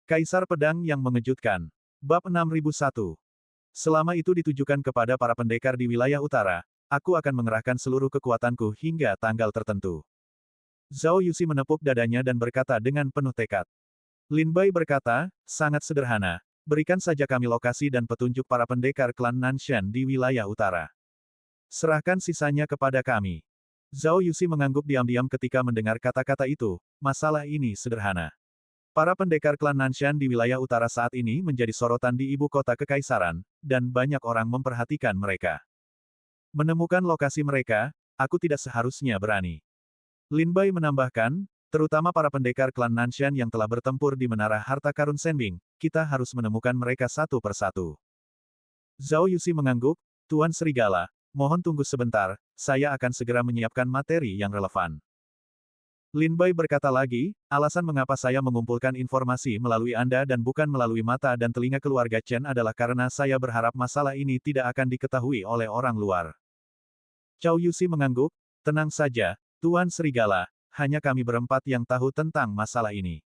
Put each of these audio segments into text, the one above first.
Kaisar Pedang yang Mengejutkan. Bab 6001. Selama itu ditujukan kepada para pendekar di wilayah utara, aku akan mengerahkan seluruh kekuatanku hingga tanggal tertentu. Zhao Yuxi menepuk dadanya dan berkata dengan penuh tekad. Lin Bai berkata, sangat sederhana, berikan saja kami lokasi dan petunjuk para pendekar klan Nanshan di wilayah utara. Serahkan sisanya kepada kami. Zhao Yuxi mengangguk diam-diam ketika mendengar kata-kata itu, masalah ini sederhana. Para pendekar klan Nanshan di wilayah utara saat ini menjadi sorotan di ibu kota kekaisaran, dan banyak orang memperhatikan mereka. Menemukan lokasi mereka, aku tidak seharusnya berani. Lin Bai menambahkan, terutama para pendekar klan Nanshan yang telah bertempur di Menara Harta Karun Senbing, kita harus menemukan mereka satu persatu. Zhao Yuxi mengangguk, Tuan Serigala, mohon tunggu sebentar, saya akan segera menyiapkan materi yang relevan. Lin Bai berkata lagi, alasan mengapa saya mengumpulkan informasi melalui Anda dan bukan melalui mata dan telinga keluarga Chen adalah karena saya berharap masalah ini tidak akan diketahui oleh orang luar. Cao Yuxi mengangguk, tenang saja, Tuan Serigala, hanya kami berempat yang tahu tentang masalah ini.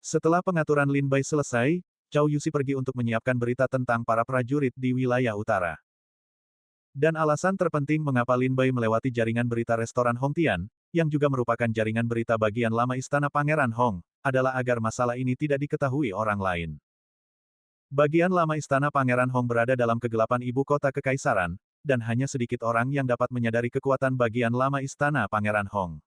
Setelah pengaturan Lin Bai selesai, Cao Yuxi pergi untuk menyiapkan berita tentang para prajurit di wilayah utara. Dan alasan terpenting mengapa Lin Bai melewati jaringan berita restoran Hongtian, yang juga merupakan jaringan berita bagian lama Istana Pangeran Hong, adalah agar masalah ini tidak diketahui orang lain. Bagian lama Istana Pangeran Hong berada dalam kegelapan ibu kota kekaisaran, dan hanya sedikit orang yang dapat menyadari kekuatan bagian lama Istana Pangeran Hong.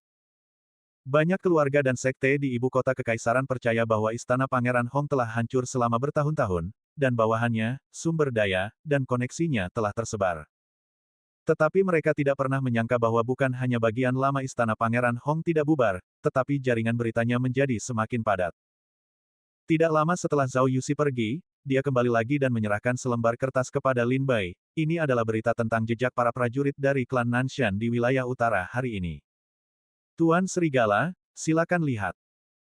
Banyak keluarga dan sekte di ibu kota kekaisaran percaya bahwa Istana Pangeran Hong telah hancur selama bertahun-tahun, dan bawahannya, sumber daya, dan koneksinya telah tersebar. Tetapi mereka tidak pernah menyangka bahwa bukan hanya bagian lama Istana Pangeran Hong tidak bubar, tetapi jaringan beritanya menjadi semakin padat. Tidak lama setelah Zhao Yuxi pergi, dia kembali lagi dan menyerahkan selembar kertas kepada Lin Bai. Ini adalah berita tentang jejak para prajurit dari klan Nanshan di wilayah utara hari ini. Tuan Serigala, silakan lihat.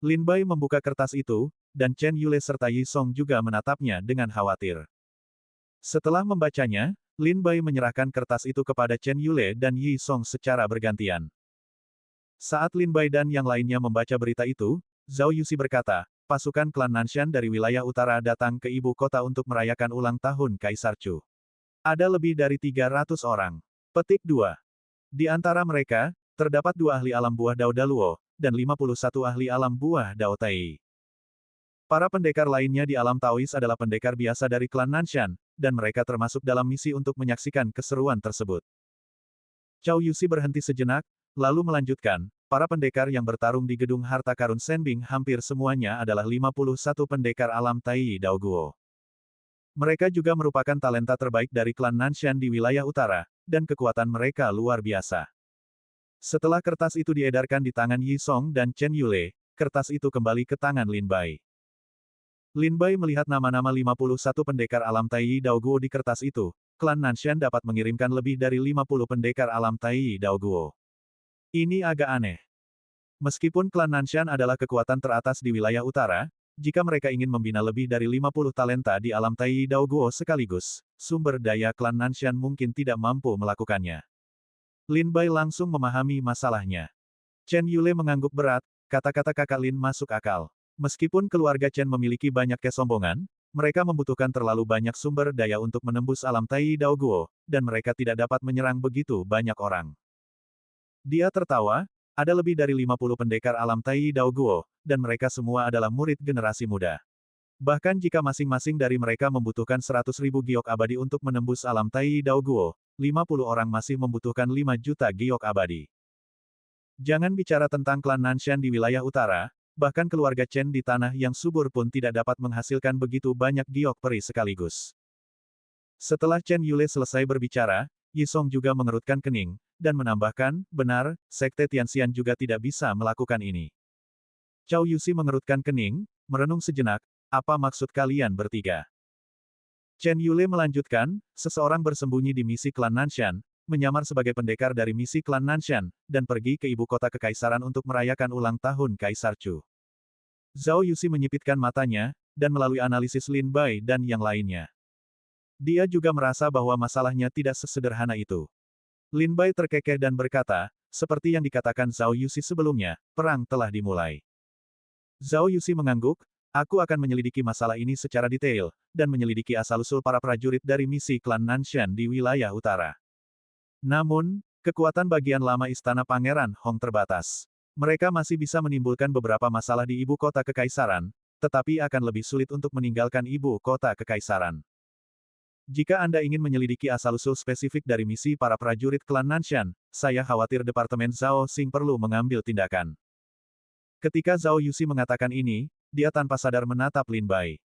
Lin Bai membuka kertas itu, dan Chen Yule serta Yi Song juga menatapnya dengan khawatir. Setelah membacanya, Lin Bai menyerahkan kertas itu kepada Chen Yule dan Yi Song secara bergantian. Saat Lin Bai dan yang lainnya membaca berita itu, Zhao Yuxi berkata, pasukan klan Nanshan dari wilayah utara datang ke ibu kota untuk merayakan ulang tahun Kaisar Chu. Ada lebih dari 300 orang. Petik 2. Di antara mereka, terdapat 2 ahli alam buah Dao Daluo, dan 51 ahli alam buah Dao Tai. Para pendekar lainnya di alam Taois adalah pendekar biasa dari klan Nanshan, dan mereka termasuk dalam misi untuk menyaksikan keseruan tersebut. Cao Yuxi berhenti sejenak, lalu melanjutkan, para pendekar yang bertarung di gedung Harta Karun Senbing hampir semuanya adalah 51 pendekar alam Tai Dao Guo. Mereka juga merupakan talenta terbaik dari klan Nanshan di wilayah utara, dan kekuatan mereka luar biasa. Setelah kertas itu diedarkan di tangan Yi Song dan Chen Yule, kertas itu kembali ke tangan Lin Bai. Lin Bai melihat nama-nama 51 pendekar alam Tai Dao Guo di kertas itu, klan Nanshan dapat mengirimkan lebih dari 50 pendekar alam Tai Dao Guo. Ini agak aneh. Meskipun klan Nanshan adalah kekuatan teratas di wilayah utara, jika mereka ingin membina lebih dari 50 talenta di alam Tai Dao Guo sekaligus, sumber daya klan Nanshan mungkin tidak mampu melakukannya. Lin Bai langsung memahami masalahnya. Chen Yule mengangguk berat, kata-kata kakak Lin masuk akal. Meskipun keluarga Chen memiliki banyak kesombongan, mereka membutuhkan terlalu banyak sumber daya untuk menembus alam Tai Dao Guo, dan mereka tidak dapat menyerang begitu banyak orang. Dia tertawa, ada lebih dari 50 pendekar alam Tai Dao Guo, dan mereka semua adalah murid generasi muda. Bahkan jika masing-masing dari mereka membutuhkan 100.000 giok abadi untuk menembus alam Tai Dao Guo, 50 orang masih membutuhkan 5 juta giok abadi. Jangan bicara tentang klan Nanshan di wilayah utara, bahkan keluarga Chen di tanah yang subur pun tidak dapat menghasilkan begitu banyak giok peri sekaligus. Setelah Chen Yule selesai berbicara, Yi Song juga mengerutkan kening, dan menambahkan, benar, Sekte Tianxian juga tidak bisa melakukan ini. Cao Yuxi mengerutkan kening, merenung sejenak, apa maksud kalian bertiga? Chen Yule melanjutkan, seseorang bersembunyi di misi klan Nanshan, menyamar sebagai pendekar dari misi klan Nanshan, dan pergi ke ibu kota kekaisaran untuk merayakan ulang tahun Kaisar Chu. Zhao Yuxi menyipitkan matanya, dan melalui analisis Lin Bai dan yang lainnya. Dia juga merasa bahwa masalahnya tidak sesederhana itu. Lin Bai terkekeh dan berkata, seperti yang dikatakan Zhao Yuxi sebelumnya, perang telah dimulai. Zhao Yuxi mengangguk, Aku akan menyelidiki masalah ini secara detail, dan menyelidiki asal-usul para prajurit dari misi klan Nanshan di wilayah utara. Namun, kekuatan bagian lama Istana Pangeran Hong terbatas. Mereka masih bisa menimbulkan beberapa masalah di ibu kota kekaisaran, tetapi akan lebih sulit untuk meninggalkan ibu kota kekaisaran. Jika Anda ingin menyelidiki asal-usul spesifik dari misi para prajurit klan Nanshan, saya khawatir Departemen Zhao Xing perlu mengambil tindakan. Ketika Zhao Yuxi mengatakan ini, dia tanpa sadar menatap Lin Bai.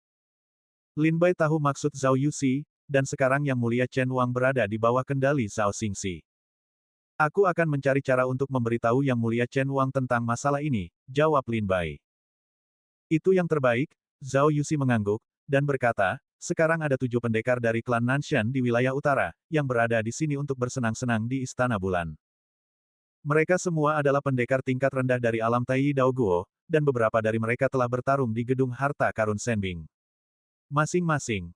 Lin Bai tahu maksud Zhao Yuxi, dan sekarang Yang Mulia Chen Wang berada di bawah kendali Zhao Xingxi. Aku akan mencari cara untuk memberitahu Yang Mulia Chen Wang tentang masalah ini, jawab Lin Bai. Itu yang terbaik, Zhao Yuxi mengangguk, dan berkata, sekarang ada 7 pendekar dari klan Nanshan di wilayah utara, yang berada di sini untuk bersenang-senang di Istana Bulan. Mereka semua adalah pendekar tingkat rendah dari alam Taiyi Dao Guo, dan beberapa dari mereka telah bertarung di Gedung Harta Karun Senbing. Masing-masing.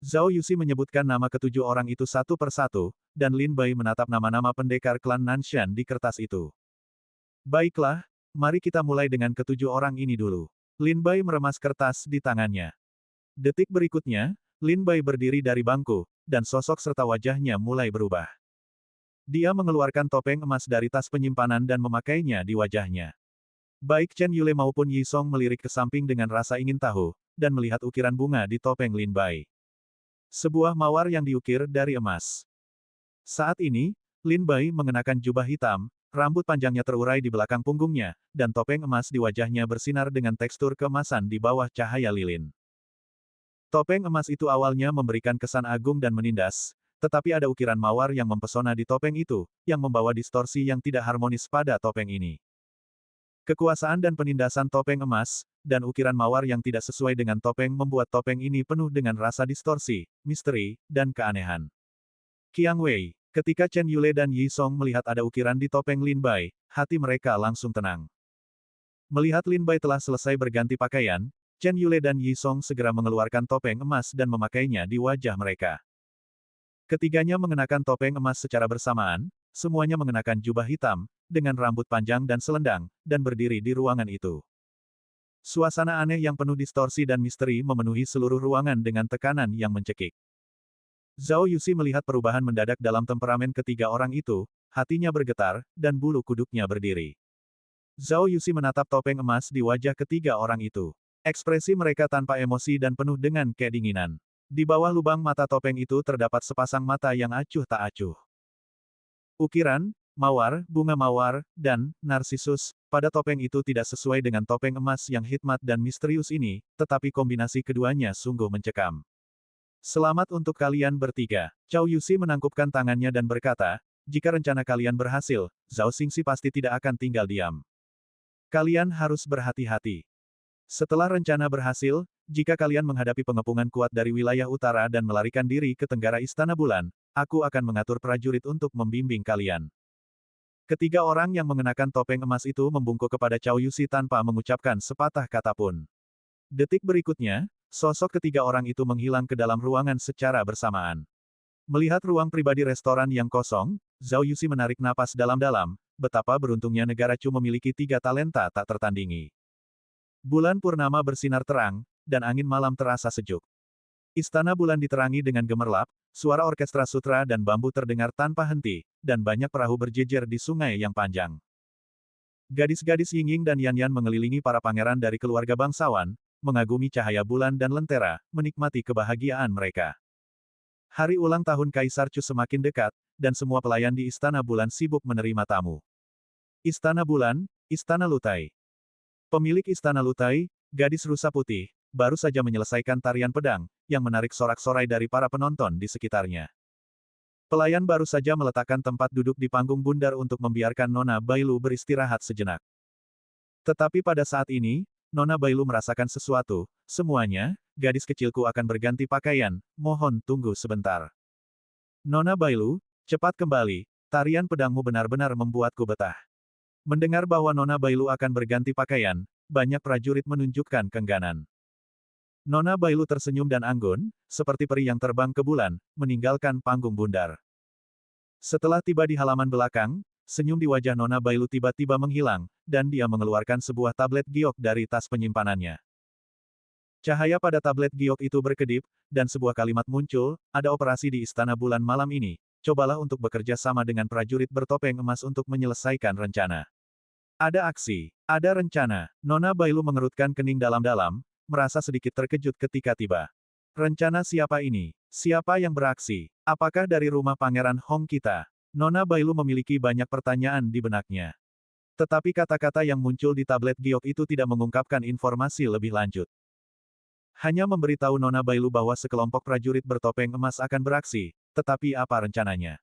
Zhao Yuxi menyebutkan nama ketujuh orang itu satu persatu, dan Lin Bai menatap nama-nama pendekar klan Nanshan di kertas itu. Baiklah, mari kita mulai dengan ketujuh orang ini dulu. Lin Bai meremas kertas di tangannya. Detik berikutnya, Lin Bai berdiri dari bangku, dan sosok serta wajahnya mulai berubah. Dia mengeluarkan topeng emas dari tas penyimpanan dan memakainya di wajahnya. Baik Chen Yule maupun Yi Song melirik ke samping dengan rasa ingin tahu, dan melihat ukiran bunga di topeng Lin Bai. Sebuah mawar yang diukir dari emas. Saat ini, Lin Bai mengenakan jubah hitam, rambut panjangnya terurai di belakang punggungnya, dan topeng emas di wajahnya bersinar dengan tekstur keemasan di bawah cahaya lilin. Topeng emas itu awalnya memberikan kesan agung dan menindas, tetapi ada ukiran mawar yang mempesona di topeng itu, yang membawa distorsi yang tidak harmonis pada topeng ini. Kekuasaan dan penindasan topeng emas, dan ukiran mawar yang tidak sesuai dengan topeng membuat topeng ini penuh dengan rasa distorsi, misteri, dan keanehan. Qiang Wei, ketika Chen Yule dan Yi Song melihat ada ukiran di topeng Lin Bai, hati mereka langsung tenang. Melihat Lin Bai telah selesai berganti pakaian, Chen Yule dan Yi Song segera mengeluarkan topeng emas dan memakainya di wajah mereka. Ketiganya mengenakan topeng emas secara bersamaan, semuanya mengenakan jubah hitam, dengan rambut panjang dan selendang, dan berdiri di ruangan itu. Suasana aneh yang penuh distorsi dan misteri memenuhi seluruh ruangan dengan tekanan yang mencekik. Zhao Yuxi melihat perubahan mendadak dalam temperamen ketiga orang itu, hatinya bergetar, dan bulu kuduknya berdiri. Zhao Yuxi menatap topeng emas di wajah ketiga orang itu. Ekspresi mereka tanpa emosi dan penuh dengan kedinginan. Di bawah lubang mata topeng itu terdapat sepasang mata yang acuh tak acuh. Ukiran, mawar, bunga mawar, dan narsisus pada topeng itu tidak sesuai dengan topeng emas yang hikmat dan misterius ini, tetapi kombinasi keduanya sungguh mencekam. Selamat untuk kalian bertiga. Zhao Yuxi menangkupkan tangannya dan berkata, jika rencana kalian berhasil, Zhao Xingxi pasti tidak akan tinggal diam. Kalian harus berhati-hati. Setelah rencana berhasil, jika kalian menghadapi pengepungan kuat dari wilayah utara dan melarikan diri ke tenggara Istana Bulan, aku akan mengatur prajurit untuk membimbing kalian. Ketiga orang yang mengenakan topeng emas itu membungkuk kepada Zhao Yuxi tanpa mengucapkan sepatah kata pun. Detik berikutnya, sosok ketiga orang itu menghilang ke dalam ruangan secara bersamaan. Melihat ruang pribadi restoran yang kosong, Zhao Yuxi menarik napas dalam-dalam, betapa beruntungnya negara Chu memiliki 3 talenta tak tertandingi. Bulan purnama bersinar terang, dan angin malam terasa sejuk. Istana Bulan diterangi dengan gemerlap, suara orkestra sutra dan bambu terdengar tanpa henti, dan banyak perahu berjejer di sungai yang panjang. Gadis-gadis Yingying dan Yan Yan mengelilingi para pangeran dari keluarga bangsawan, mengagumi cahaya bulan dan lentera, menikmati kebahagiaan mereka. Hari ulang tahun Kaisar Chu semakin dekat, dan semua pelayan di Istana Bulan sibuk menerima tamu. Istana Bulan, Istana Lutai. Pemilik Istana Lutai, gadis rusa putih, baru saja menyelesaikan tarian pedang, yang menarik sorak-sorai dari para penonton di sekitarnya. Pelayan baru saja meletakkan tempat duduk di panggung bundar untuk membiarkan Nona Bailu beristirahat sejenak. Tetapi pada saat ini, Nona Bailu merasakan sesuatu, semuanya, gadis kecilku akan berganti pakaian, mohon tunggu sebentar. Nona Bailu, cepat kembali, tarian pedangmu benar-benar membuatku betah. Mendengar bahwa Nona Bailu akan berganti pakaian, banyak prajurit menunjukkan kengganan. Nona Bailu tersenyum dan anggun, seperti peri yang terbang ke bulan, meninggalkan panggung bundar. Setelah tiba di halaman belakang, senyum di wajah Nona Bailu tiba-tiba menghilang, dan dia mengeluarkan sebuah tablet giok dari tas penyimpanannya. Cahaya pada tablet giok itu berkedip, dan sebuah kalimat muncul, ada operasi di Istana Bulan malam ini. Cobalah untuk bekerja sama dengan prajurit bertopeng emas untuk menyelesaikan rencana. Ada aksi, ada rencana. Nona Bailu mengerutkan kening dalam-dalam, merasa sedikit terkejut ketika tiba. Rencana siapa ini? Siapa yang beraksi? Apakah dari rumah Pangeran Hong kita? Nona Bailu memiliki banyak pertanyaan di benaknya. Tetapi kata-kata yang muncul di tablet giok itu tidak mengungkapkan informasi lebih lanjut. Hanya memberitahu Nona Bailu bahwa sekelompok prajurit bertopeng emas akan beraksi, tetapi apa rencananya?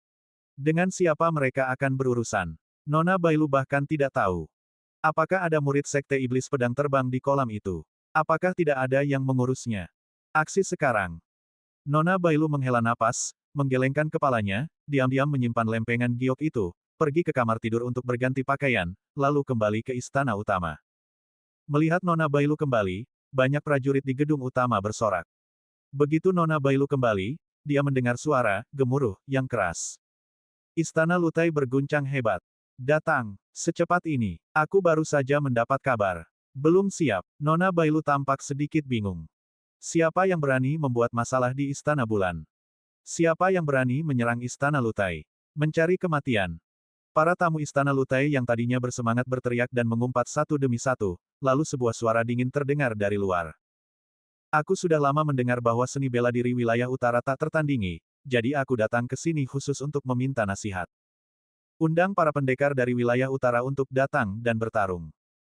Dengan siapa mereka akan berurusan? Nona Bailu bahkan tidak tahu. Apakah ada murid Sekte Iblis Pedang Terbang di kolam itu? Apakah tidak ada yang mengurusnya? Aksi sekarang. Nona Bailu menghela napas, menggelengkan kepalanya, diam-diam menyimpan lempengan giok itu, pergi ke kamar tidur untuk berganti pakaian, lalu kembali ke istana utama. Melihat Nona Bailu kembali, banyak prajurit di gedung utama bersorak. Begitu Nona Bailu kembali, dia mendengar suara gemuruh yang keras. Istana Lutai berguncang hebat. Datang, secepat ini. Aku baru saja mendapat kabar. Belum siap. Nona Bailu tampak sedikit bingung. Siapa yang berani membuat masalah di Istana Bulan? Siapa yang berani menyerang Istana Lutai? Mencari kematian. Para tamu Istana Lutai yang tadinya bersemangat berteriak dan mengumpat satu demi satu, lalu sebuah suara dingin terdengar dari luar. Aku sudah lama mendengar bahwa seni bela diri wilayah utara tak tertandingi, jadi aku datang ke sini khusus untuk meminta nasihat. Undang para pendekar dari wilayah utara untuk datang dan bertarung.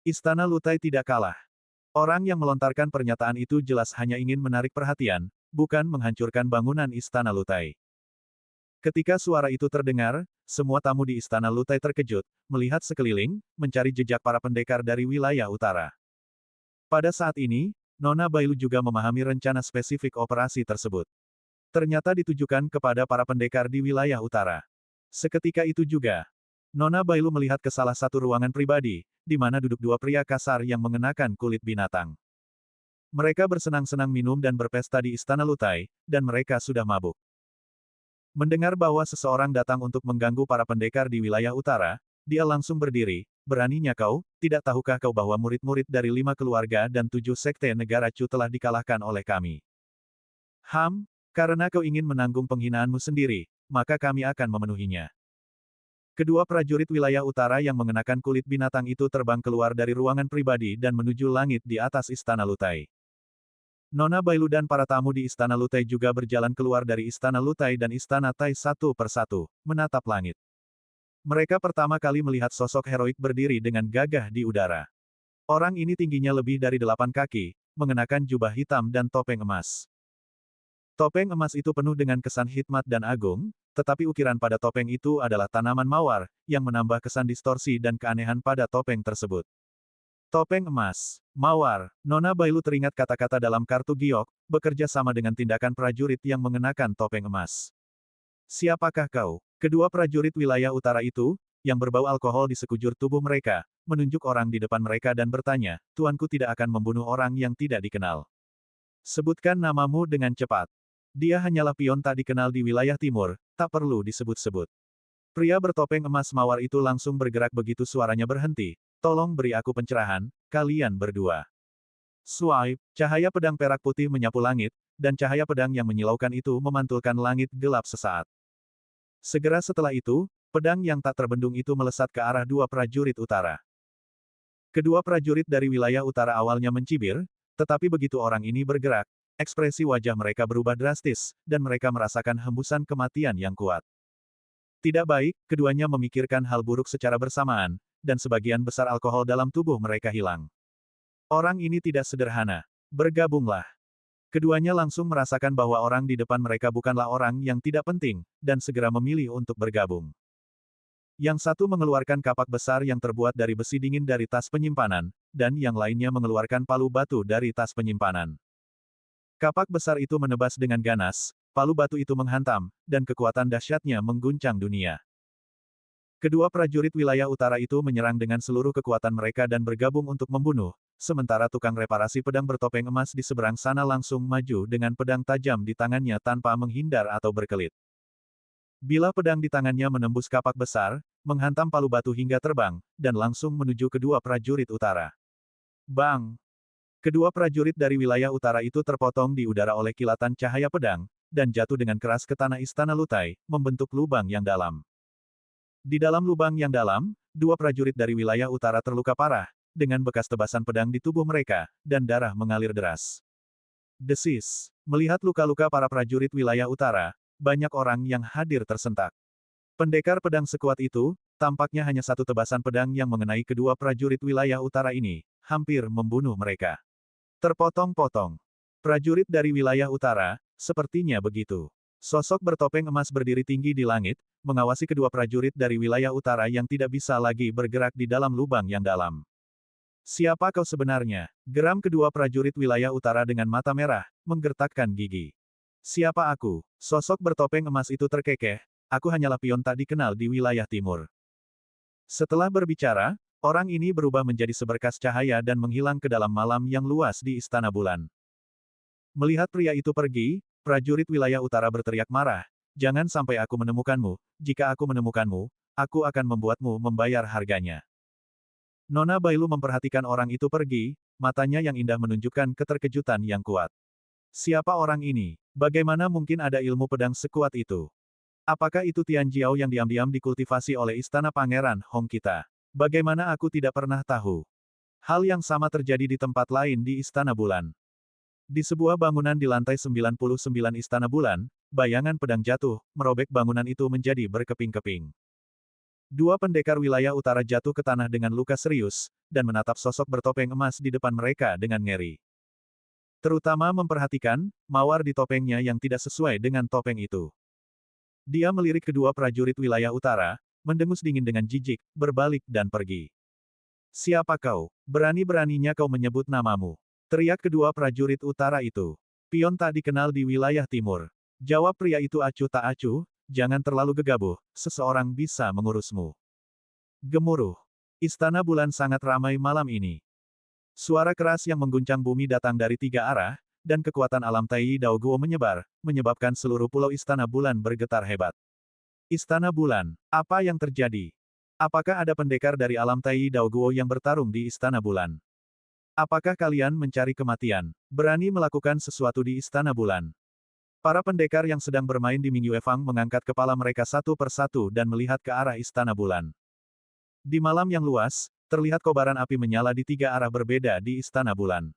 Istana Lutai tidak kalah. Orang yang melontarkan pernyataan itu jelas hanya ingin menarik perhatian, bukan menghancurkan bangunan Istana Lutai. Ketika suara itu terdengar, semua tamu di Istana Lutai terkejut, melihat sekeliling, mencari jejak para pendekar dari wilayah utara. Pada saat ini, Nona Bailu juga memahami rencana spesifik operasi tersebut. Ternyata ditujukan kepada para pendekar di wilayah utara. Seketika itu juga, Nona Bailu melihat ke salah satu ruangan pribadi, di mana duduk dua pria kasar yang mengenakan kulit binatang. Mereka bersenang-senang minum dan berpesta di Istana Lutai, dan mereka sudah mabuk. Mendengar bahwa seseorang datang untuk mengganggu para pendekar di wilayah utara, dia langsung berdiri. Beraninya kau, tidak tahukah kau bahwa murid-murid dari 5 keluarga dan 7 sekte negara Chu telah dikalahkan oleh kami? Karena kau ingin menanggung penghinaanmu sendiri, maka kami akan memenuhinya. Kedua prajurit wilayah utara yang mengenakan kulit binatang itu terbang keluar dari ruangan pribadi dan menuju langit di atas Istana Lutai. Nona Bailu dan para tamu di Istana Lutai juga berjalan keluar dari Istana Lutai dan Istana Tai satu persatu, menatap langit. Mereka pertama kali melihat sosok heroik berdiri dengan gagah di udara. Orang ini tingginya lebih dari 8 kaki, mengenakan jubah hitam dan topeng emas. Topeng emas itu penuh dengan kesan hikmat dan agung, tetapi ukiran pada topeng itu adalah tanaman mawar, yang menambah kesan distorsi dan keanehan pada topeng tersebut. Topeng emas, mawar. Nona Bailu teringat kata-kata dalam kartu giok, bekerja sama dengan tindakan prajurit yang mengenakan topeng emas. Siapakah kau? Kedua prajurit wilayah utara itu, yang berbau alkohol di sekujur tubuh mereka, menunjuk orang di depan mereka dan bertanya, tuanku tidak akan membunuh orang yang tidak dikenal. Sebutkan namamu dengan cepat. Dia hanyalah pion tak dikenal di wilayah timur, tak perlu disebut-sebut. Pria bertopeng emas mawar itu langsung bergerak begitu suaranya berhenti. Tolong beri aku pencerahan, kalian berdua. Swipe, cahaya pedang perak putih menyapu langit, dan cahaya pedang yang menyilaukan itu memantulkan langit gelap sesaat. Segera setelah itu, pedang yang tak terbendung itu melesat ke arah dua prajurit utara. Kedua prajurit dari wilayah utara awalnya mencibir, tetapi begitu orang ini bergerak, ekspresi wajah mereka berubah drastis, dan mereka merasakan hembusan kematian yang kuat. Tidak baik, keduanya memikirkan hal buruk secara bersamaan, dan sebagian besar alkohol dalam tubuh mereka hilang. Orang ini tidak sederhana. Bergabunglah. Keduanya langsung merasakan bahwa orang di depan mereka bukanlah orang yang tidak penting, dan segera memilih untuk bergabung. Yang satu mengeluarkan kapak besar yang terbuat dari besi dingin dari tas penyimpanan, dan yang lainnya mengeluarkan palu batu dari tas penyimpanan. Kapak besar itu menebas dengan ganas, palu batu itu menghantam, dan kekuatan dahsyatnya mengguncang dunia. Kedua prajurit wilayah utara itu menyerang dengan seluruh kekuatan mereka dan bergabung untuk membunuh, sementara tukang reparasi pedang bertopeng emas di seberang sana langsung maju dengan pedang tajam di tangannya tanpa menghindar atau berkelit. Bila pedang di tangannya menembus kapak besar, menghantam palu batu hingga terbang, dan langsung menuju kedua prajurit utara. Bang! Kedua prajurit dari wilayah utara itu terpotong di udara oleh kilatan cahaya pedang, dan jatuh dengan keras ke tanah istana Lutai, membentuk lubang yang dalam. Di dalam lubang yang dalam, dua prajurit dari wilayah utara terluka parah, dengan bekas tebasan pedang di tubuh mereka, dan darah mengalir deras. Desis. Melihat luka-luka para prajurit wilayah utara, banyak orang yang hadir tersentak. Pendekar pedang sekuat itu, tampaknya hanya satu tebasan pedang yang mengenai kedua prajurit wilayah utara ini, hampir membunuh mereka. Terpotong-potong. Prajurit dari wilayah utara, sepertinya begitu. Sosok bertopeng emas berdiri tinggi di langit, mengawasi kedua prajurit dari wilayah utara yang tidak bisa lagi bergerak di dalam lubang yang dalam. Siapa kau sebenarnya? Geram kedua prajurit wilayah utara dengan mata merah, menggertakkan gigi. Siapa aku? Sosok bertopeng emas itu terkekeh, aku hanyalah pion tak dikenal di wilayah timur. Setelah berbicara, orang ini berubah menjadi seberkas cahaya dan menghilang ke dalam malam yang luas di Istana Bulan. Melihat pria itu pergi, prajurit wilayah utara berteriak marah, jangan sampai aku menemukanmu, jika aku menemukanmu, aku akan membuatmu membayar harganya. Nona Bailu memperhatikan orang itu pergi, matanya yang indah menunjukkan keterkejutan yang kuat. Siapa orang ini? Bagaimana mungkin ada ilmu pedang sekuat itu? Apakah itu Tian Jiao yang diam-diam dikultivasi oleh Istana Pangeran Hong kita? Bagaimana aku tidak pernah tahu? Hal yang sama terjadi di tempat lain di Istana Bulan. Di sebuah bangunan di lantai 99 Istana Bulan, bayangan pedang jatuh, merobek bangunan itu menjadi berkeping-keping. Dua pendekar wilayah utara jatuh ke tanah dengan luka serius, dan menatap sosok bertopeng emas di depan mereka dengan ngeri. Terutama memperhatikan, mawar di topengnya yang tidak sesuai dengan topeng itu. Dia melirik kedua prajurit wilayah utara, mendengus dingin dengan jijik, berbalik dan pergi. Siapa kau? Berani-beraninya kau menyebut namamu. Teriak kedua prajurit utara itu. Pion tak dikenal di wilayah timur. Jawab pria itu acuh tak acuh, jangan terlalu gegabah, seseorang bisa mengurusmu. Gemuruh. Istana Bulan sangat ramai malam ini. Suara keras yang mengguncang bumi datang dari tiga arah, dan kekuatan alam Tai Dao Guo menyebar, menyebabkan seluruh pulau Istana Bulan bergetar hebat. Istana Bulan, apa yang terjadi? Apakah ada pendekar dari alam Tai Dao Guo yang bertarung di Istana Bulan? Apakah kalian mencari kematian? Berani melakukan sesuatu di Istana Bulan? Para pendekar yang sedang bermain di Mingyue Fang mengangkat kepala mereka satu persatu dan melihat ke arah Istana Bulan. Di malam yang luas, terlihat kobaran api menyala di tiga arah berbeda di Istana Bulan.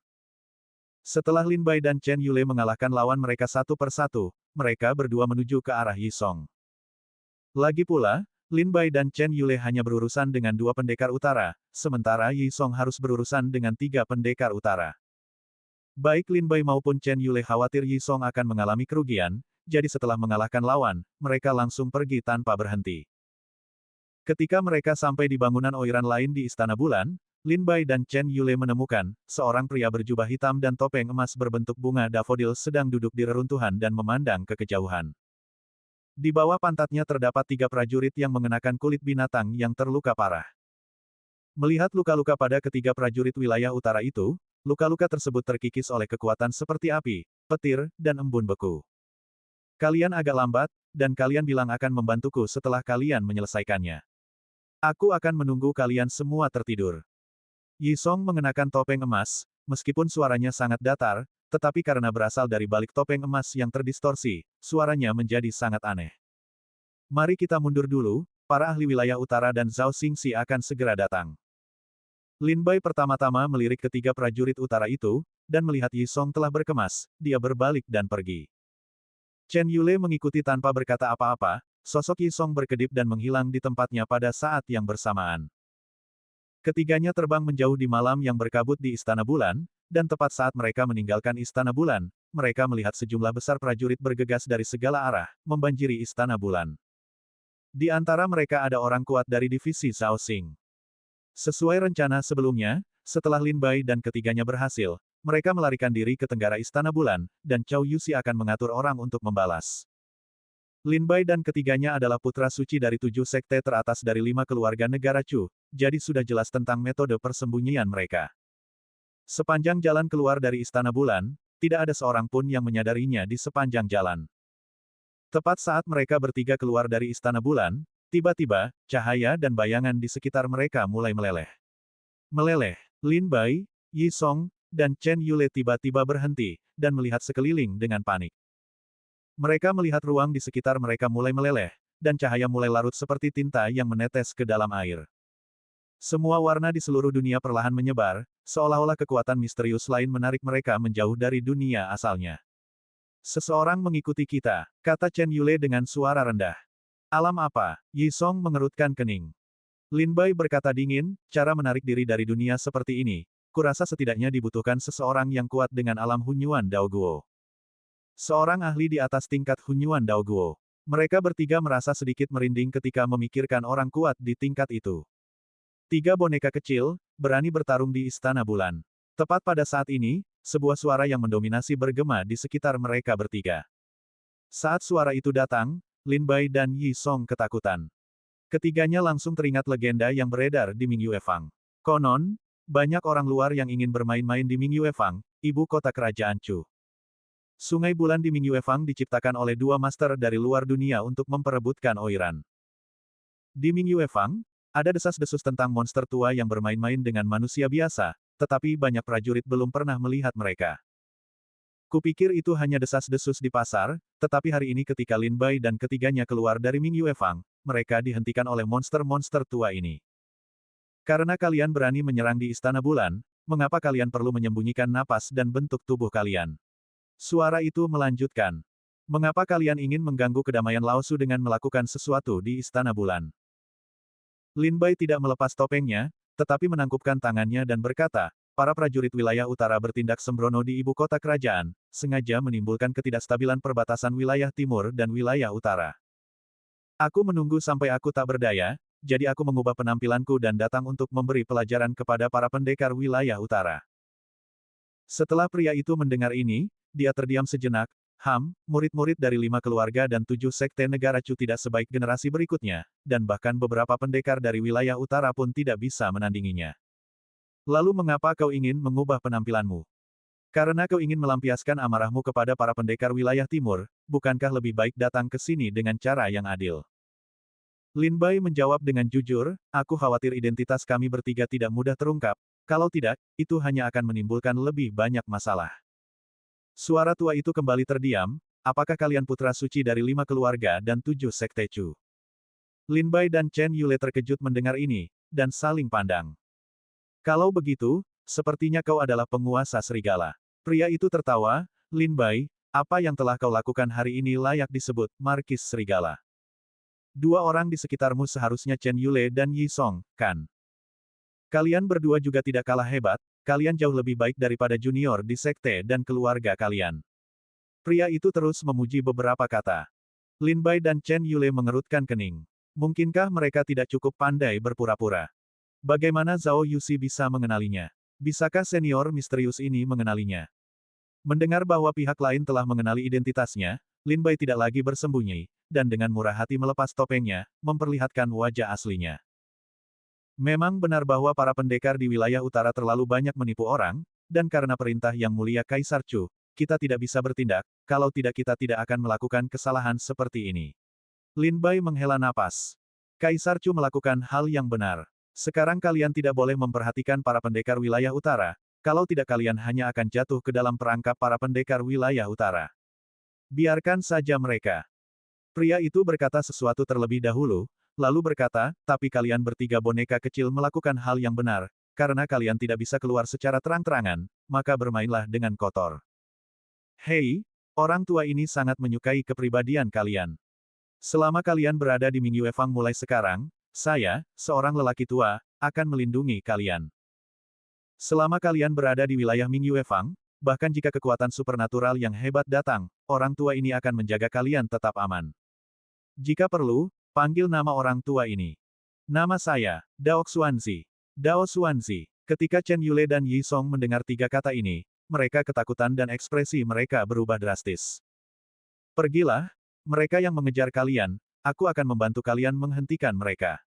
Setelah Lin Bai dan Chen Yule mengalahkan lawan mereka satu persatu, mereka berdua menuju ke arah Yi Song. Lagi pula, Lin Bai dan Chen Yule hanya berurusan dengan dua pendekar utara, sementara Yi Song harus berurusan dengan tiga pendekar utara. Baik Lin Bai maupun Chen Yule khawatir Yi Song akan mengalami kerugian, jadi setelah mengalahkan lawan, mereka langsung pergi tanpa berhenti. Ketika mereka sampai di bangunan oiran lain di Istana Bulan, Lin Bai dan Chen Yule menemukan, seorang pria berjubah hitam dan topeng emas berbentuk bunga dafodil sedang duduk di reruntuhan dan memandang ke kejauhan. Di bawah pantatnya terdapat tiga prajurit yang mengenakan kulit binatang yang terluka parah. Melihat luka-luka pada ketiga prajurit wilayah utara itu, luka-luka tersebut terkikis oleh kekuatan seperti api, petir, dan embun beku. Kalian agak lambat, dan kalian bilang akan membantuku setelah kalian menyelesaikannya. Aku akan menunggu kalian semua tertidur. Yi Song mengenakan topeng emas, meskipun suaranya sangat datar, tetapi karena berasal dari balik topeng emas yang terdistorsi, suaranya menjadi sangat aneh. Mari kita mundur dulu, para ahli wilayah utara dan Zhao Xingxi akan segera datang. Lin Bai pertama-tama melirik ketiga prajurit utara itu, dan melihat Yi Song telah berkemas, dia berbalik dan pergi. Chen Yule mengikuti tanpa berkata apa-apa, sosok Yi Song berkedip dan menghilang di tempatnya pada saat yang bersamaan. Ketiganya terbang menjauh di malam yang berkabut di Istana Bulan, dan tepat saat mereka meninggalkan Istana Bulan, mereka melihat sejumlah besar prajurit bergegas dari segala arah, membanjiri Istana Bulan. Di antara mereka ada orang kuat dari divisi Zhao Xing. Sesuai rencana sebelumnya, setelah Lin Bai dan ketiganya berhasil, mereka melarikan diri ke tenggara Istana Bulan, dan Cao Yuxi akan mengatur orang untuk membalas. Lin Bai dan ketiganya adalah putra suci dari 7 sekte teratas dari 5 keluarga negara Chu, jadi sudah jelas tentang metode persembunyian mereka. Sepanjang jalan keluar dari Istana Bulan, tidak ada seorang pun yang menyadarinya di sepanjang jalan. Tepat saat mereka bertiga keluar dari Istana Bulan, tiba-tiba, cahaya dan bayangan di sekitar mereka mulai meleleh. Meleleh. Lin Bai, Yi Song, dan Chen Yule tiba-tiba berhenti, dan melihat sekeliling dengan panik. Mereka melihat ruang di sekitar mereka mulai meleleh, dan cahaya mulai larut seperti tinta yang menetes ke dalam air. Semua warna di seluruh dunia perlahan menyebar, seolah-olah kekuatan misterius lain menarik mereka menjauh dari dunia asalnya. Seseorang mengikuti kita, kata Chen Yule dengan suara rendah. Alam apa? Yi Song mengerutkan kening. Lin Bai berkata dingin, cara menarik diri dari dunia seperti ini, kurasa setidaknya dibutuhkan seseorang yang kuat dengan alam Hunyuan Daoguo. Seorang ahli di atas tingkat Hunyuan Daoguo. Mereka bertiga merasa sedikit merinding ketika memikirkan orang kuat di tingkat itu. 3 boneka kecil, berani bertarung di Istana Bulan. Tepat pada saat ini, sebuah suara yang mendominasi bergema di sekitar mereka bertiga. Saat suara itu datang, Lin Bai dan Yi Song ketakutan. Ketiganya langsung teringat legenda yang beredar di Mingyue Fang. Konon, banyak orang luar yang ingin bermain-main di Mingyue Fang, ibu kota kerajaan Chu. Sungai Bulan di Mingyue Fang diciptakan oleh 2 master dari luar dunia untuk memperebutkan Oiran. Di Mingyue Fang, ada desas-desus tentang monster tua yang bermain-main dengan manusia biasa, tetapi banyak prajurit belum pernah melihat mereka. Kupikir itu hanya desas-desus di pasar, tetapi hari ini ketika Lin Bai dan ketiganya keluar dari Mingyue Fang, mereka dihentikan oleh monster-monster tua ini. Karena kalian berani menyerang di Istana Bulan, mengapa kalian perlu menyembunyikan napas dan bentuk tubuh kalian? Suara itu melanjutkan. Mengapa kalian ingin mengganggu kedamaian Laosu dengan melakukan sesuatu di Istana Bulan? Lin Bai tidak melepas topengnya, tetapi menangkupkan tangannya dan berkata, para prajurit wilayah utara bertindak sembrono di ibu kota kerajaan, sengaja menimbulkan ketidakstabilan perbatasan wilayah timur dan wilayah utara. Aku menunggu sampai aku tak berdaya, jadi aku mengubah penampilanku dan datang untuk memberi pelajaran kepada para pendekar wilayah utara. Setelah pria itu mendengar ini, dia terdiam sejenak. Murid-murid dari 5 keluarga dan 7 sekte negara Chu tidak sebaik generasi berikutnya, dan bahkan beberapa pendekar dari wilayah utara pun tidak bisa menandinginya. Lalu mengapa kau ingin mengubah penampilanmu? Karena kau ingin melampiaskan amarahmu kepada para pendekar wilayah timur, bukankah lebih baik datang ke sini dengan cara yang adil? Lin Bai menjawab dengan jujur, aku khawatir identitas kami bertiga tidak mudah terungkap, kalau tidak, itu hanya akan menimbulkan lebih banyak masalah. Suara tua itu kembali terdiam, apakah kalian putra suci dari 5 keluarga dan 7 sekte Chu? Lin Bai dan Chen Yule terkejut mendengar ini, dan saling pandang. Kalau begitu, sepertinya kau adalah penguasa serigala. Pria itu tertawa, Lin Bai, apa yang telah kau lakukan hari ini layak disebut Markis Serigala. 2 orang di sekitarmu seharusnya Chen Yule dan Yi Song, kan? Kalian berdua juga tidak kalah hebat, kalian jauh lebih baik daripada junior di sekte dan keluarga kalian. Pria itu terus memuji beberapa kata. Lin Bai dan Chen Yule mengerutkan kening. Mungkinkah mereka tidak cukup pandai berpura-pura? Bagaimana Zhao Yuxi bisa mengenalinya? Bisakah senior misterius ini mengenalinya? Mendengar bahwa pihak lain telah mengenali identitasnya, Lin Bai tidak lagi bersembunyi, dan dengan murah hati melepas topengnya, memperlihatkan wajah aslinya. Memang benar bahwa para pendekar di wilayah utara terlalu banyak menipu orang, dan karena perintah Yang Mulia Kaisar Chu, kita tidak bisa bertindak, kalau tidak kita tidak akan melakukan kesalahan seperti ini. Lin Bai menghela napas. Kaisar Chu melakukan hal yang benar. Sekarang kalian tidak boleh memperhatikan para pendekar wilayah utara, kalau tidak kalian hanya akan jatuh ke dalam perangkap para pendekar wilayah utara. Biarkan saja mereka. Pria itu berkata sesuatu terlebih dahulu, lalu berkata, tapi kalian bertiga boneka kecil melakukan hal yang benar, karena kalian tidak bisa keluar secara terang-terangan, maka bermainlah dengan kotor. Hei, orang tua ini sangat menyukai kepribadian kalian. Selama kalian berada di Mingyue Fang mulai sekarang, saya, seorang lelaki tua, akan melindungi kalian. Selama kalian berada di wilayah Mingyue Fang, bahkan jika kekuatan supernatural yang hebat datang, orang tua ini akan menjaga kalian tetap aman. Jika perlu, panggil nama orang tua ini. Nama saya, Dao Xuanzi. Dao Xuanzi. Ketika Chen Yule dan Yi Song mendengar 3 kata ini, mereka ketakutan dan ekspresi mereka berubah drastis. Pergilah, mereka yang mengejar kalian, aku akan membantu kalian menghentikan mereka.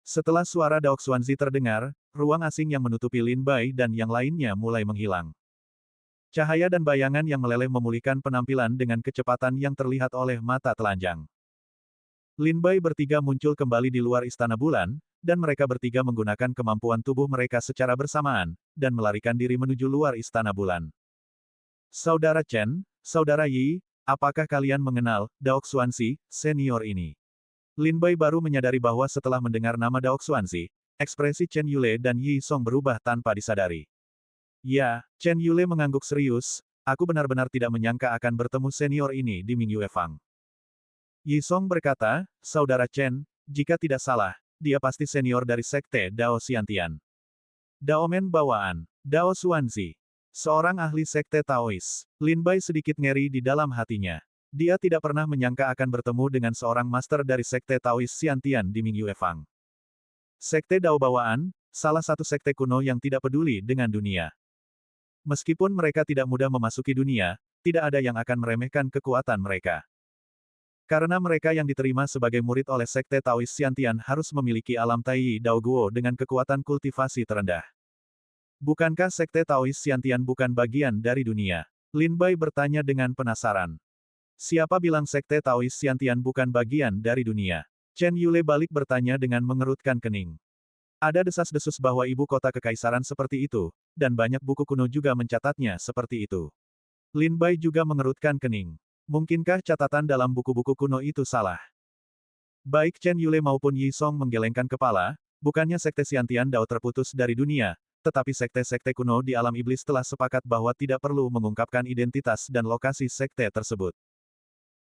Setelah suara Dao Xuanzi terdengar, ruang asing yang menutupi Lin Bai dan yang lainnya mulai menghilang. Cahaya dan bayangan yang meleleh memulihkan penampilan dengan kecepatan yang terlihat oleh mata telanjang. Lin Bai bertiga muncul kembali di luar Istana Bulan, dan mereka bertiga menggunakan kemampuan tubuh mereka secara bersamaan, dan melarikan diri menuju luar Istana Bulan. Saudara Chen, Saudara Yi, apakah kalian mengenal Daok Xuanzi, senior ini? Lin Bai baru menyadari bahwa setelah mendengar nama Daok Xuanzi, ekspresi Chen Yule dan Yi Song berubah tanpa disadari. Ya, Chen Yule mengangguk serius, aku benar-benar tidak menyangka akan bertemu senior ini di Mingyue Fang. Yi Song berkata, Saudara Chen, jika tidak salah, dia pasti senior dari Sekte Dao Xiantian. Daomen bawaan, Dao Xuanzi. Seorang ahli Sekte Taois. Lin Bai sedikit ngeri di dalam hatinya. Dia tidak pernah menyangka akan bertemu dengan seorang master dari Sekte Taois Xiantian di Mingyue Fang. Sekte Dao bawaan, salah satu sekte kuno yang tidak peduli dengan dunia. Meskipun mereka tidak mudah memasuki dunia, tidak ada yang akan meremehkan kekuatan mereka. Karena mereka yang diterima sebagai murid oleh Sekte Taois Xiantian harus memiliki alam Taiyi Dao Guo dengan kekuatan kultivasi terendah. Bukankah Sekte Taois Xiantian bukan bagian dari dunia? Lin Bai bertanya dengan penasaran. Siapa bilang Sekte Taois Xiantian bukan bagian dari dunia? Chen Yule balik bertanya dengan mengerutkan kening. Ada desas-desus bahwa ibu kota kekaisaran seperti itu, dan banyak buku kuno juga mencatatnya seperti itu. Lin Bai juga mengerutkan kening. Mungkinkah catatan dalam buku-buku kuno itu salah? Baik Chen Yule maupun Yi Song menggelengkan kepala, bukannya Sekte Xiantian Dao terputus dari dunia, tetapi sekte-sekte kuno di alam iblis telah sepakat bahwa tidak perlu mengungkapkan identitas dan lokasi sekte tersebut.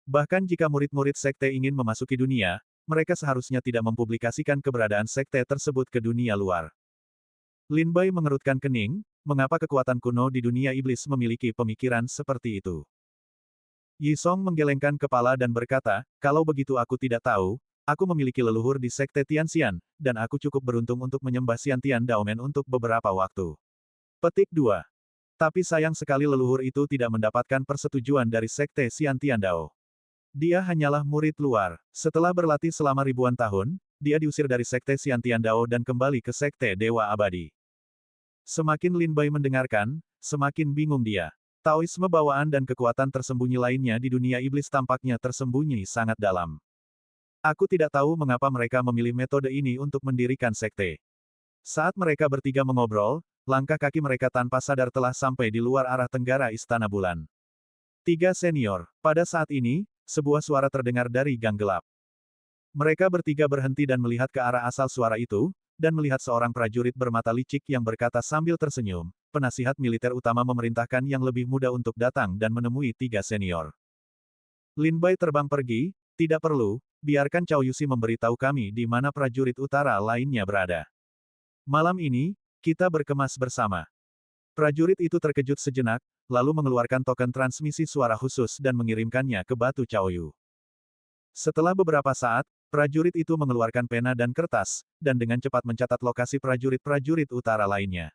Bahkan jika murid-murid sekte ingin memasuki dunia, mereka seharusnya tidak mempublikasikan keberadaan sekte tersebut ke dunia luar. Lin Bai mengerutkan kening, mengapa kekuatan kuno di dunia iblis memiliki pemikiran seperti itu? Yi Song menggelengkan kepala dan berkata, kalau begitu aku tidak tahu, aku memiliki leluhur di Sekte Tianxian, dan aku cukup beruntung untuk menyembah Xiantian Daomen untuk beberapa waktu. Petik 2. Tapi sayang sekali leluhur itu tidak mendapatkan persetujuan dari Sekte Xiantian Dao. Dia hanyalah murid luar. Setelah berlatih selama ribuan tahun, dia diusir dari Sekte Xiantian Dao dan kembali ke Sekte Dewa Abadi. Semakin Lin Bai mendengarkan, semakin bingung dia. Taoisme bawaan dan kekuatan tersembunyi lainnya di dunia iblis tampaknya tersembunyi sangat dalam. Aku tidak tahu mengapa mereka memilih metode ini untuk mendirikan sekte. Saat mereka bertiga mengobrol, langkah kaki mereka tanpa sadar telah sampai di luar arah tenggara Istana Bulan. Tiga senior. Pada saat ini, sebuah suara terdengar dari gang gelap. Mereka bertiga berhenti dan melihat ke arah asal suara itu, dan melihat seorang prajurit bermata licik yang berkata sambil tersenyum, penasihat militer utama memerintahkan yang lebih muda untuk datang dan menemui tiga senior. Lin Bai terbang pergi, tidak perlu, biarkan Cao Yuxi memberitahu kami di mana prajurit utara lainnya berada. Malam ini, kita berkemas bersama. Prajurit itu terkejut sejenak, lalu mengeluarkan token transmisi suara khusus dan mengirimkannya ke batu Cao Yu. Setelah beberapa saat, prajurit itu mengeluarkan pena dan kertas, dan dengan cepat mencatat lokasi prajurit-prajurit utara lainnya.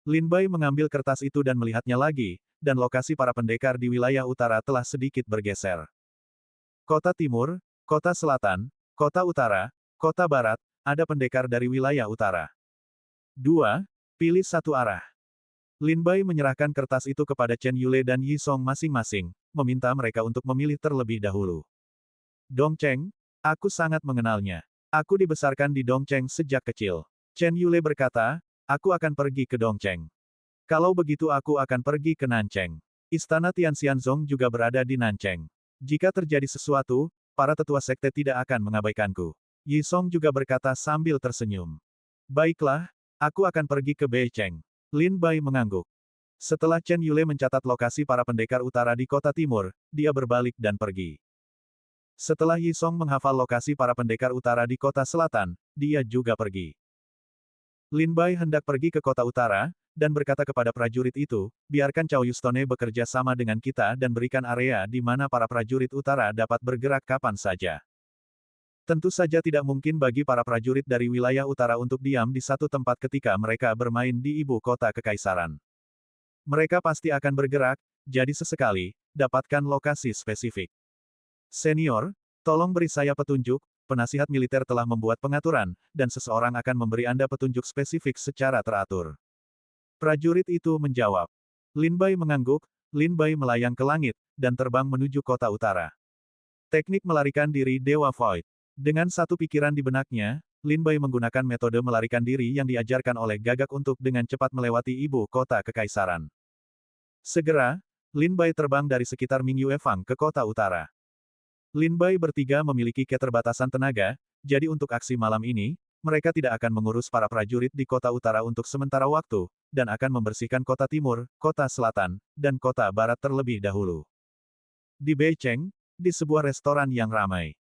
Lin Bai mengambil kertas itu dan melihatnya lagi, dan lokasi para pendekar di wilayah utara telah sedikit bergeser. Kota Timur, Kota Selatan, Kota Utara, Kota Barat, ada pendekar dari wilayah utara. 2. Pilih satu arah. Lin Bai menyerahkan kertas itu kepada Chen Yule dan Yi Song masing-masing, meminta mereka untuk memilih terlebih dahulu. Dongcheng, aku sangat mengenalnya. Aku dibesarkan di Dongcheng sejak kecil. Chen Yule berkata, aku akan pergi ke Dongcheng. Kalau begitu aku akan pergi ke Nancheng. Istana Tianxianzong juga berada di Nancheng. Jika terjadi sesuatu, para tetua sekte tidak akan mengabaikanku. Yi Song juga berkata sambil tersenyum. Baiklah, aku akan pergi ke Beicheng. Lin Bai mengangguk. Setelah Chen Yule mencatat lokasi para pendekar utara di kota timur, dia berbalik dan pergi. Setelah Yi Song menghafal lokasi para pendekar utara di kota selatan, dia juga pergi. Lin Bai hendak pergi ke kota utara, dan berkata kepada prajurit itu, biarkan Cao Yustone bekerja sama dengan kita dan berikan area di mana para prajurit utara dapat bergerak kapan saja. Tentu saja tidak mungkin bagi para prajurit dari wilayah utara untuk diam di satu tempat ketika mereka bermain di ibu kota kekaisaran. Mereka pasti akan bergerak, jadi sesekali, dapatkan lokasi spesifik. Senior, tolong beri saya petunjuk, penasihat militer telah membuat pengaturan, dan seseorang akan memberi Anda petunjuk spesifik secara teratur. Prajurit itu menjawab. Lin Bai mengangguk, Lin Bai melayang ke langit, dan terbang menuju kota utara. Teknik melarikan diri Dewa Void. Dengan satu pikiran di benaknya, Lin Bai menggunakan metode melarikan diri yang diajarkan oleh Gagak untuk dengan cepat melewati ibu kota kekaisaran. Segera, Lin Bai terbang dari sekitar Ming Yue Fang ke kota utara. Lin Bai bertiga memiliki keterbatasan tenaga, jadi untuk aksi malam ini, mereka tidak akan mengurus para prajurit di kota utara untuk sementara waktu, dan akan membersihkan kota timur, kota selatan, dan kota barat terlebih dahulu. Di Beicheng, di sebuah restoran yang ramai.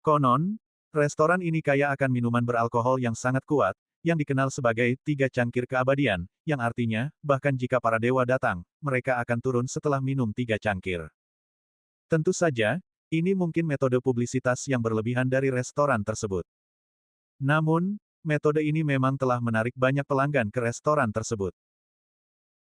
Konon, restoran ini kaya akan minuman beralkohol yang sangat kuat, yang dikenal sebagai 3 cangkir keabadian, yang artinya, bahkan jika para dewa datang, mereka akan turun setelah minum 3 cangkir. Tentu saja, ini mungkin metode publisitas yang berlebihan dari restoran tersebut. Namun, metode ini memang telah menarik banyak pelanggan ke restoran tersebut.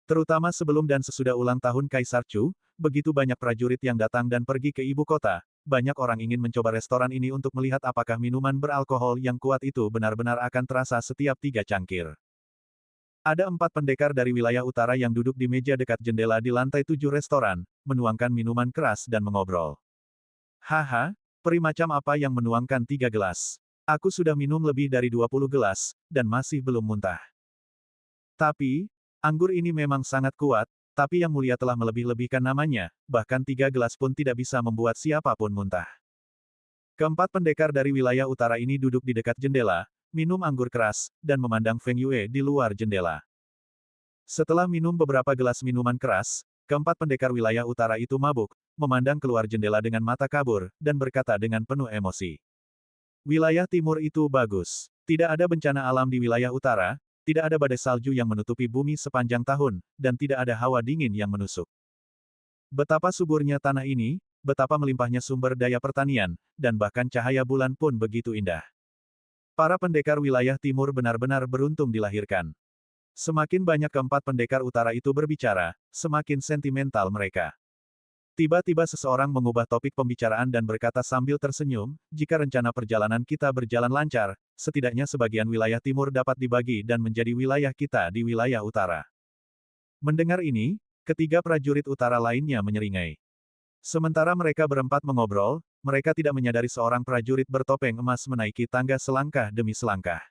Terutama sebelum dan sesudah ulang tahun Kaisar Chu, begitu banyak prajurit yang datang dan pergi ke ibu kota, banyak orang ingin mencoba restoran ini untuk melihat apakah minuman beralkohol yang kuat itu benar-benar akan terasa setiap 3 cangkir. Ada 4 pendekar dari wilayah utara yang duduk di meja dekat jendela di lantai 7 restoran, menuangkan minuman keras dan mengobrol. Haha, peri macam apa yang menuangkan 3 gelas? Aku sudah minum lebih dari 20 gelas, dan masih belum muntah. Tapi, anggur ini memang sangat kuat, tapi yang mulia telah melebih-lebihkan namanya, bahkan 3 gelas pun tidak bisa membuat siapapun muntah. Keempat pendekar dari wilayah utara ini duduk di dekat jendela, minum anggur keras, dan memandang Feng Yue di luar jendela. Setelah minum beberapa gelas minuman keras, keempat pendekar wilayah utara itu mabuk, memandang keluar jendela dengan mata kabur, dan berkata dengan penuh emosi. Wilayah timur itu bagus. Tidak ada bencana alam di wilayah utara, tidak ada badai salju yang menutupi bumi sepanjang tahun, dan tidak ada hawa dingin yang menusuk. Betapa suburnya tanah ini, betapa melimpahnya sumber daya pertanian, dan bahkan cahaya bulan pun begitu indah. Para pendekar wilayah timur benar-benar beruntung dilahirkan. Semakin banyak keempat pendekar utara itu berbicara, semakin sentimental mereka. Tiba-tiba seseorang mengubah topik pembicaraan dan berkata sambil tersenyum, jika rencana perjalanan kita berjalan lancar, setidaknya sebagian wilayah timur dapat dibagi dan menjadi wilayah kita di wilayah utara. Mendengar ini, ketiga prajurit utara lainnya menyeringai. Sementara mereka berempat mengobrol, mereka tidak menyadari seorang prajurit bertopeng emas menaiki tangga selangkah demi selangkah.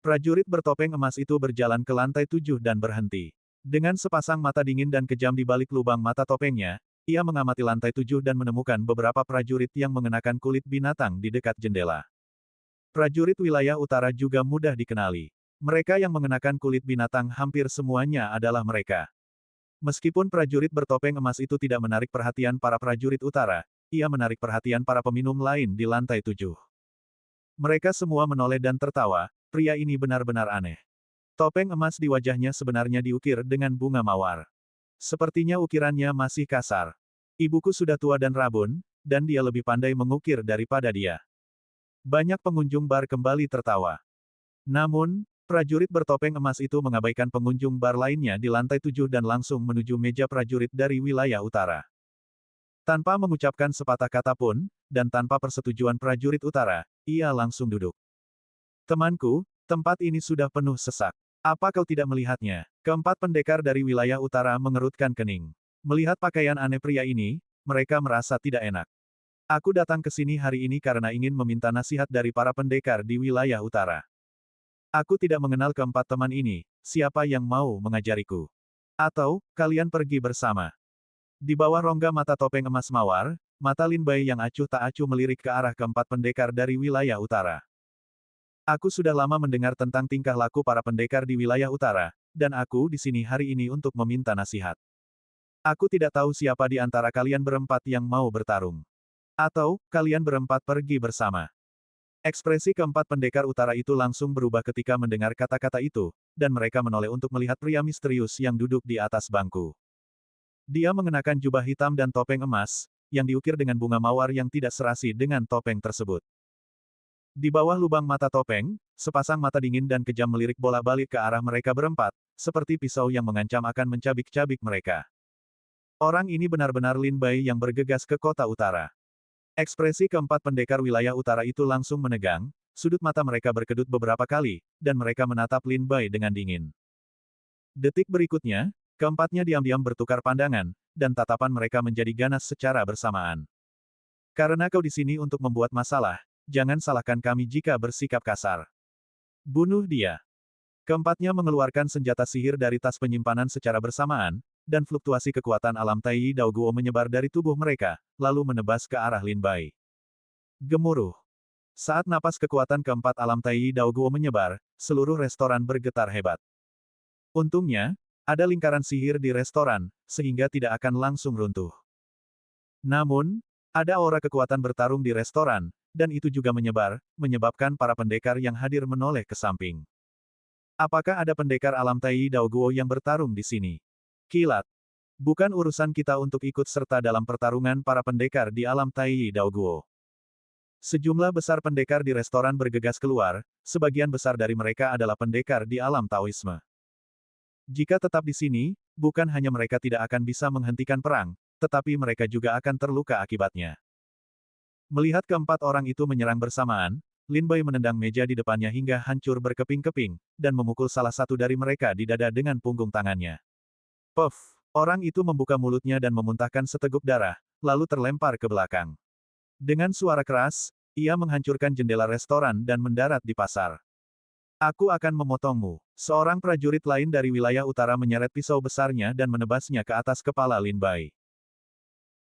Prajurit bertopeng emas itu berjalan ke lantai 7 dan berhenti. Dengan sepasang mata dingin dan kejam di balik lubang mata topengnya, ia mengamati lantai 7 dan menemukan beberapa prajurit yang mengenakan kulit binatang di dekat jendela. Prajurit wilayah utara juga mudah dikenali. Mereka yang mengenakan kulit binatang hampir semuanya adalah mereka. Meskipun prajurit bertopeng emas itu tidak menarik perhatian para prajurit utara, ia menarik perhatian para peminum lain di lantai 7. Mereka semua menoleh dan tertawa, pria ini benar-benar aneh. Topeng emas di wajahnya sebenarnya diukir dengan bunga mawar. Sepertinya ukirannya masih kasar. Ibuku sudah tua dan rabun, dan dia lebih pandai mengukir daripada dia. Banyak pengunjung bar kembali tertawa. Namun, prajurit bertopeng emas itu mengabaikan pengunjung bar lainnya di lantai 7 dan langsung menuju meja prajurit dari wilayah utara. Tanpa mengucapkan sepatah kata pun, dan tanpa persetujuan prajurit utara, ia langsung duduk. Temanku, tempat ini sudah penuh sesak. Apa kau tidak melihatnya? Keempat pendekar dari wilayah utara mengerutkan kening. Melihat pakaian aneh pria ini, mereka merasa tidak enak. Aku datang ke sini hari ini karena ingin meminta nasihat dari para pendekar di wilayah utara. Aku tidak mengenal keempat teman ini, siapa yang mau mengajariku? Atau, kalian pergi bersama. Di bawah rongga mata topeng emas mawar, mata Lin Bai yang acuh tak acuh melirik ke arah keempat pendekar dari wilayah utara. Aku sudah lama mendengar tentang tingkah laku para pendekar di wilayah utara, dan aku di sini hari ini untuk meminta nasihat. Aku tidak tahu siapa di antara kalian berempat yang mau bertarung. Atau, kalian berempat pergi bersama. Ekspresi keempat pendekar utara itu langsung berubah ketika mendengar kata-kata itu, dan mereka menoleh untuk melihat pria misterius yang duduk di atas bangku. Dia mengenakan jubah hitam dan topeng emas, yang diukir dengan bunga mawar yang tidak serasi dengan topeng tersebut. Di bawah lubang mata topeng, sepasang mata dingin dan kejam melirik bolak-balik ke arah mereka berempat, seperti pisau yang mengancam akan mencabik-cabik mereka. Orang ini benar-benar Lin Bai yang bergegas ke kota utara. Ekspresi keempat pendekar wilayah utara itu langsung menegang, sudut mata mereka berkedut beberapa kali, dan mereka menatap Lin Bai dengan dingin. Detik berikutnya, keempatnya diam-diam bertukar pandangan, dan tatapan mereka menjadi ganas secara bersamaan. Karena kau di sini untuk membuat masalah, jangan salahkan kami jika bersikap kasar. Bunuh dia. Keempatnya mengeluarkan senjata sihir dari tas penyimpanan secara bersamaan, dan fluktuasi kekuatan alam Tai Daoguo menyebar dari tubuh mereka, lalu menebas ke arah Lin Bai. Gemuruh. Saat napas kekuatan keempat alam Tai Daoguo menyebar, seluruh restoran bergetar hebat. Untungnya, ada lingkaran sihir di restoran, sehingga tidak akan langsung runtuh. Namun, ada aura kekuatan bertarung di restoran, dan itu juga menyebar, menyebabkan para pendekar yang hadir menoleh ke samping. Apakah ada pendekar alam Tai Daoguo yang bertarung di sini? Kilat. Bukan urusan kita untuk ikut serta dalam pertarungan para pendekar di alam Tai Daoguo. Sejumlah besar pendekar di restoran bergegas keluar, sebagian besar dari mereka adalah pendekar di alam Taoisme. Jika tetap di sini, bukan hanya mereka tidak akan bisa menghentikan perang, tetapi mereka juga akan terluka akibatnya. Melihat keempat orang itu menyerang bersamaan, Lin Bai menendang meja di depannya hingga hancur berkeping-keping, dan memukul salah satu dari mereka di dada dengan punggung tangannya. Puff! Orang itu membuka mulutnya dan memuntahkan seteguk darah, lalu terlempar ke belakang. Dengan suara keras, ia menghancurkan jendela restoran dan mendarat di pasar. Aku akan memotongmu. Seorang prajurit lain dari wilayah utara menyeret pisau besarnya dan menebasnya ke atas kepala Lin Bai.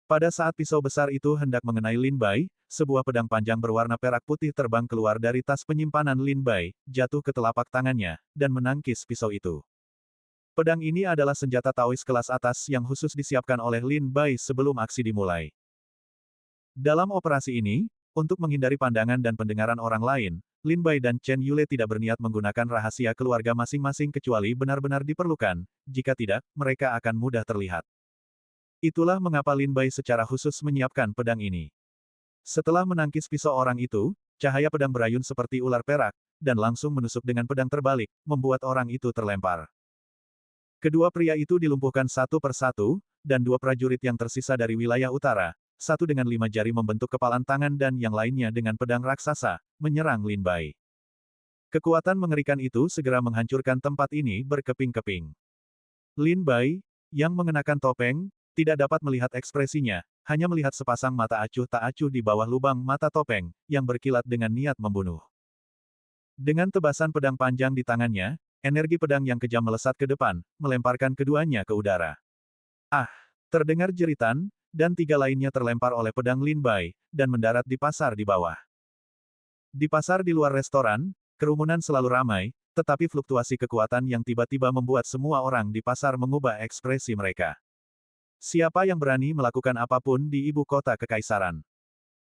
Pada saat pisau besar itu hendak mengenai Lin Bai, sebuah pedang panjang berwarna perak putih terbang keluar dari tas penyimpanan Lin Bai, jatuh ke telapak tangannya, dan menangkis pisau itu. Pedang ini adalah senjata Taois kelas atas yang khusus disiapkan oleh Lin Bai sebelum aksi dimulai. Dalam operasi ini, untuk menghindari pandangan dan pendengaran orang lain, Lin Bai dan Chen Yule tidak berniat menggunakan rahasia keluarga masing-masing kecuali benar-benar diperlukan, jika tidak, mereka akan mudah terlihat. Itulah mengapa Lin Bai secara khusus menyiapkan pedang ini. Setelah menangkis pisau orang itu, cahaya pedang berayun seperti ular perak, dan langsung menusuk dengan pedang terbalik, membuat orang itu terlempar. Kedua pria itu dilumpuhkan satu persatu, dan dua prajurit yang tersisa dari wilayah utara, satu dengan 5 jari membentuk kepalan tangan dan yang lainnya dengan pedang raksasa, menyerang Lin Bai. Kekuatan mengerikan itu segera menghancurkan tempat ini berkeping-keping. Lin Bai, yang mengenakan topeng, tidak dapat melihat ekspresinya, hanya melihat sepasang mata acuh tak acuh di bawah lubang mata topeng, yang berkilat dengan niat membunuh. Dengan tebasan pedang panjang di tangannya, energi pedang yang kejam melesat ke depan, melemparkan keduanya ke udara. Ah! Terdengar jeritan, dan 3 lainnya terlempar oleh pedang Lin Bai, dan mendarat di pasar di bawah. Di pasar di luar restoran, kerumunan selalu ramai, tetapi fluktuasi kekuatan yang tiba-tiba membuat semua orang di pasar mengubah ekspresi mereka. Siapa yang berani melakukan apapun di ibu kota kekaisaran?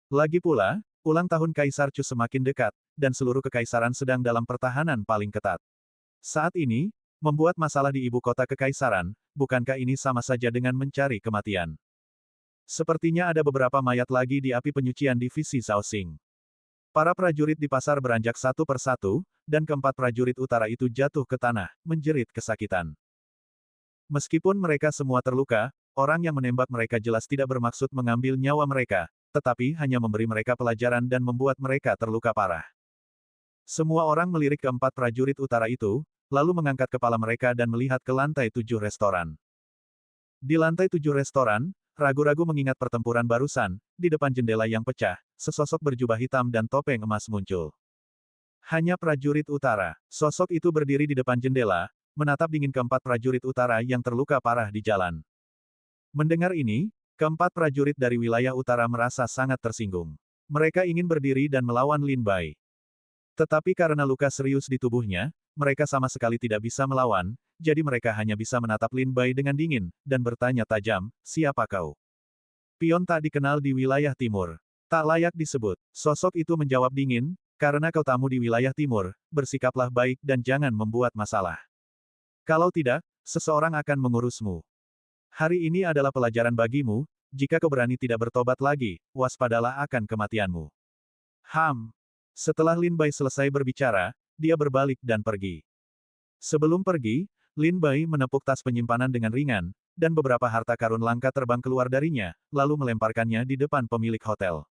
Lagi pula, ulang tahun Kaisar Chu semakin dekat, dan seluruh kekaisaran sedang dalam pertahanan paling ketat. Saat ini, membuat masalah di ibu kota kekaisaran, bukankah ini sama saja dengan mencari kematian? Sepertinya ada beberapa mayat lagi di api penyucian divisi Shaoxing. Para prajurit di pasar beranjak satu persatu, dan keempat prajurit utara itu jatuh ke tanah, menjerit kesakitan. Meskipun mereka semua terluka, orang yang menembak mereka jelas tidak bermaksud mengambil nyawa mereka, tetapi hanya memberi mereka pelajaran dan membuat mereka terluka parah. Semua orang melirik keempat prajurit utara itu, lalu mengangkat kepala mereka dan melihat ke lantai 7 restoran. Di lantai 7 restoran, ragu-ragu mengingat pertempuran barusan, di depan jendela yang pecah, sesosok berjubah hitam dan topeng emas muncul. Hanya prajurit utara. Sosok itu berdiri di depan jendela, menatap dingin keempat prajurit utara yang terluka parah di jalan. Mendengar ini, keempat prajurit dari wilayah utara merasa sangat tersinggung. Mereka ingin berdiri dan melawan Lin Bai. Tetapi karena luka serius di tubuhnya, mereka sama sekali tidak bisa melawan, jadi mereka hanya bisa menatap Lin Bai dengan dingin, dan bertanya tajam, siapa kau? Pion tak dikenal di wilayah timur. Tak layak disebut. Sosok itu menjawab dingin, karena kau tamu di wilayah timur, bersikaplah baik dan jangan membuat masalah. Kalau tidak, seseorang akan mengurusmu. Hari ini adalah pelajaran bagimu, jika kau berani tidak bertobat lagi, waspadalah akan kematianmu. Setelah Lin Bai selesai berbicara, dia berbalik dan pergi. Sebelum pergi, Lin Bai menepuk tas penyimpanan dengan ringan, dan beberapa harta karun langka terbang keluar darinya, lalu melemparkannya di depan pemilik hotel.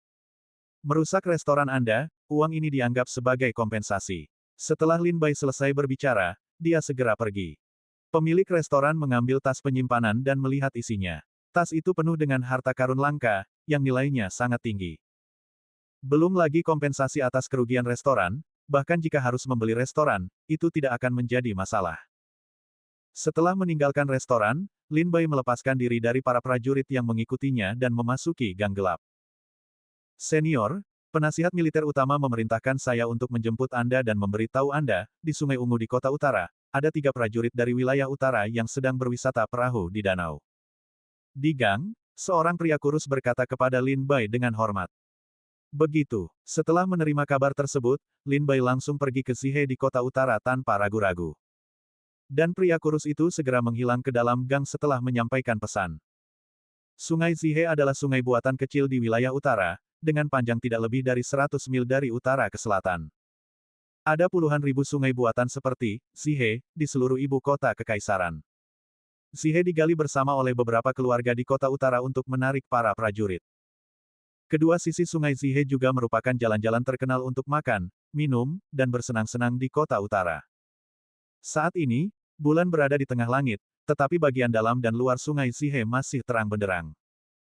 Merusak restoran Anda, uang ini dianggap sebagai kompensasi. Setelah Lin Bai selesai berbicara, dia segera pergi. Pemilik restoran mengambil tas penyimpanan dan melihat isinya. Tas itu penuh dengan harta karun langka, yang nilainya sangat tinggi. Belum lagi kompensasi atas kerugian restoran, bahkan jika harus membeli restoran, itu tidak akan menjadi masalah. Setelah meninggalkan restoran, Lin Bai melepaskan diri dari para prajurit yang mengikutinya dan memasuki gang gelap. Senior, penasihat militer utama memerintahkan saya untuk menjemput Anda dan memberitahu Anda, di Sungai Ungu di Kota Utara, ada 3 prajurit dari wilayah utara yang sedang berwisata perahu di danau. Di gang, seorang pria kurus berkata kepada Lin Bai dengan hormat. Begitu, setelah menerima kabar tersebut, Lin Bai langsung pergi ke Zihe di Kota Utara tanpa ragu-ragu. Dan pria kurus itu segera menghilang ke dalam gang setelah menyampaikan pesan. Sungai Zihe adalah sungai buatan kecil di wilayah utara, dengan panjang tidak lebih dari 100 mil dari utara ke selatan. Ada puluhan ribu sungai buatan seperti Zihe di seluruh ibu kota kekaisaran. Zihe digali bersama oleh beberapa keluarga di kota utara untuk menarik para prajurit. Kedua sisi sungai Zihe juga merupakan jalan-jalan terkenal untuk makan, minum, dan bersenang-senang di kota utara. Saat ini, bulan berada di tengah langit, tetapi bagian dalam dan luar sungai Zihe masih terang benderang.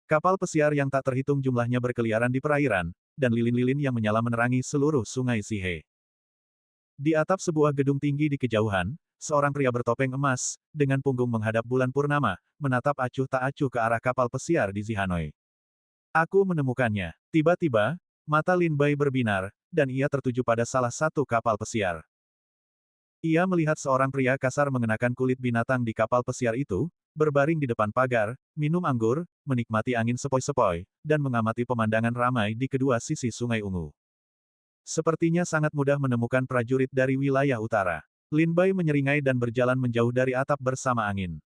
Kapal pesiar yang tak terhitung jumlahnya berkeliaran di perairan, dan lilin-lilin yang menyala menerangi seluruh sungai Zihe. Di atap sebuah gedung tinggi di kejauhan, seorang pria bertopeng emas, dengan punggung menghadap bulan purnama, menatap acuh tak acuh ke arah kapal pesiar di Zihanoi. Aku menemukannya. Tiba-tiba, mata Lin Bai berbinar, dan ia tertuju pada salah satu kapal pesiar. Ia melihat seorang pria kasar mengenakan kulit binatang di kapal pesiar itu, berbaring di depan pagar, minum anggur, menikmati angin sepoi-sepoi, dan mengamati pemandangan ramai di kedua sisi Sungai Ungu. Sepertinya sangat mudah menemukan prajurit dari wilayah utara. Lin Bai menyeringai dan berjalan menjauh dari atap bersama angin.